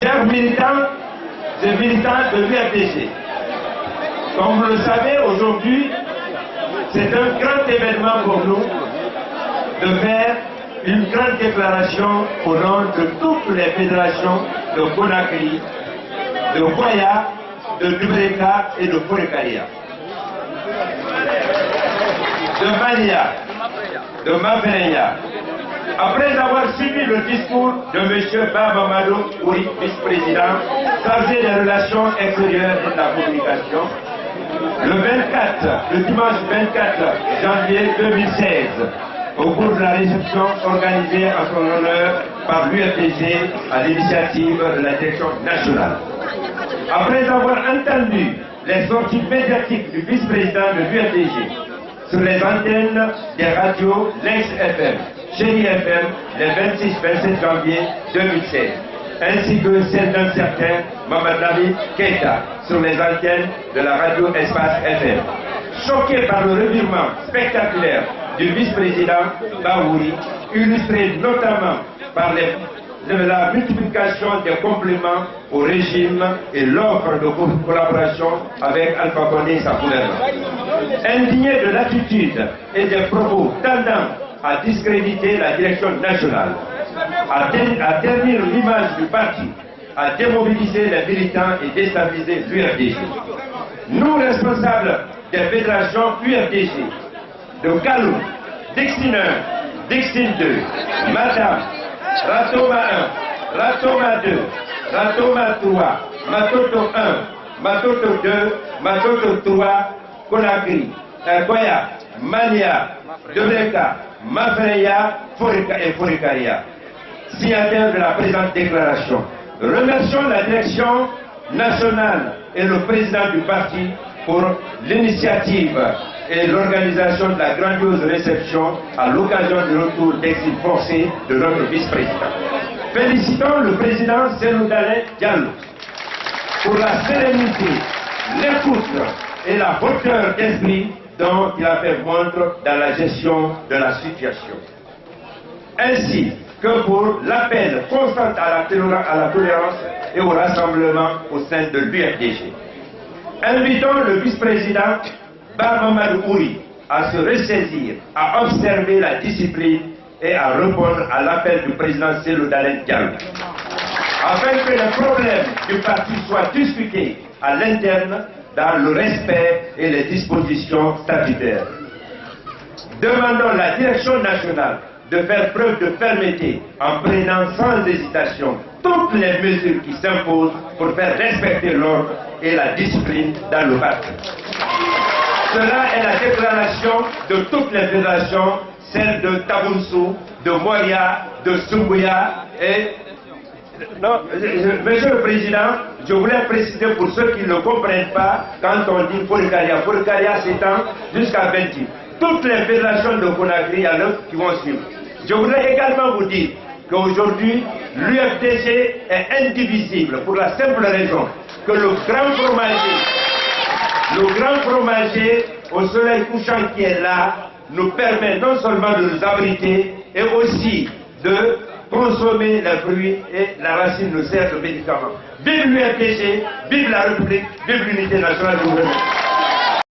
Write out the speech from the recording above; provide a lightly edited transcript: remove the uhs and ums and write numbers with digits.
Chers militants et militants de l'UFDG, comme vous le savez, aujourd'hui, c'est un grand événement pour nous de faire une grande déclaration au nom de toutes les fédérations de Conakry, de Goya, de Dubreka et de Forekaria, de Mania, de Mafeya. Après avoir suivi le discours de M. Baba Ouri, vice-président, chargé des relations extérieures et de la communication, le dimanche 24 janvier 2016, au cours de la réception organisée en son honneur par l'UFDG à l'initiative de la direction nationale. Après avoir entendu les sorties médiatiques du vice-président de l'UFDG sur les antennes des radios Lynx FM, Chéri FM, le 26-27 janvier 2016, ainsi que celle d'un certain Mamadou Keita sur les antennes de la radio Espace FM. Choqué par le revirement spectaculaire du vice-président Baouri, illustré notamment par la multiplication des compléments au régime et l'offre de collaboration avec Alpha Condé et sa gouvernement. Indigné de l'attitude et des propos tendant à discréditer la direction nationale, à ternir l'image du parti, à démobiliser les militants et déstabiliser l'UFDG. Nous, responsables des fédérations UFDG, de Kalou, Dixine 1, Dixine 2, Madame, Ratoma 1, Ratoma 2, Ratoma 3, Matoto 1, Matoto 2, Matoto 3, Conakry, Goya, Mania, Dubreka, Mafeya, et Forekaria. Signataire de la présente déclaration. Remercions la direction nationale et le président du parti pour l'initiative et l'organisation de la grandiose réception à l'occasion du retour d'exil forcé de notre vice-président. Félicitons le président Cellou Dalein Diallo pour la sérénité, l'écoute et la hauteur d'esprit dont il a fait montre dans la gestion de la situation, ainsi que pour l'appel constant à la tolérance et au rassemblement au sein de l'UFDG. Invitons le vice-président Baba Ouri à se ressaisir, à observer la discipline et à répondre à l'appel du président Cellou Dalein Diallo, afin que les problèmes du parti soient discutés à l'interne dans le respect et les dispositions statutaires. Demandons à la direction nationale de faire preuve de fermeté en prenant sans hésitation toutes les mesures qui s'imposent pour faire respecter l'ordre et la discipline dans le parti. Cela est la déclaration de toutes les fédérations, celle de Tabunsou, de Moria, de Sumbuya et... Non, Monsieur le Président, je voulais préciser pour ceux qui ne comprennent pas, quand on dit Forekaria, Forekaria s'étend jusqu'à 28. Toutes les fédérations de Conakry, il y en a qui vont suivre. Je voudrais également vous dire qu'aujourd'hui, l'UFDG est indivisible pour la simple raison que le grand fromager au soleil couchant qui est là nous permet non seulement de nous abriter et aussi de consommer les fruits et la racine nous sert de médicament. Vive l'UFDG, vive la République, vive l'unité nationale du gouvernement.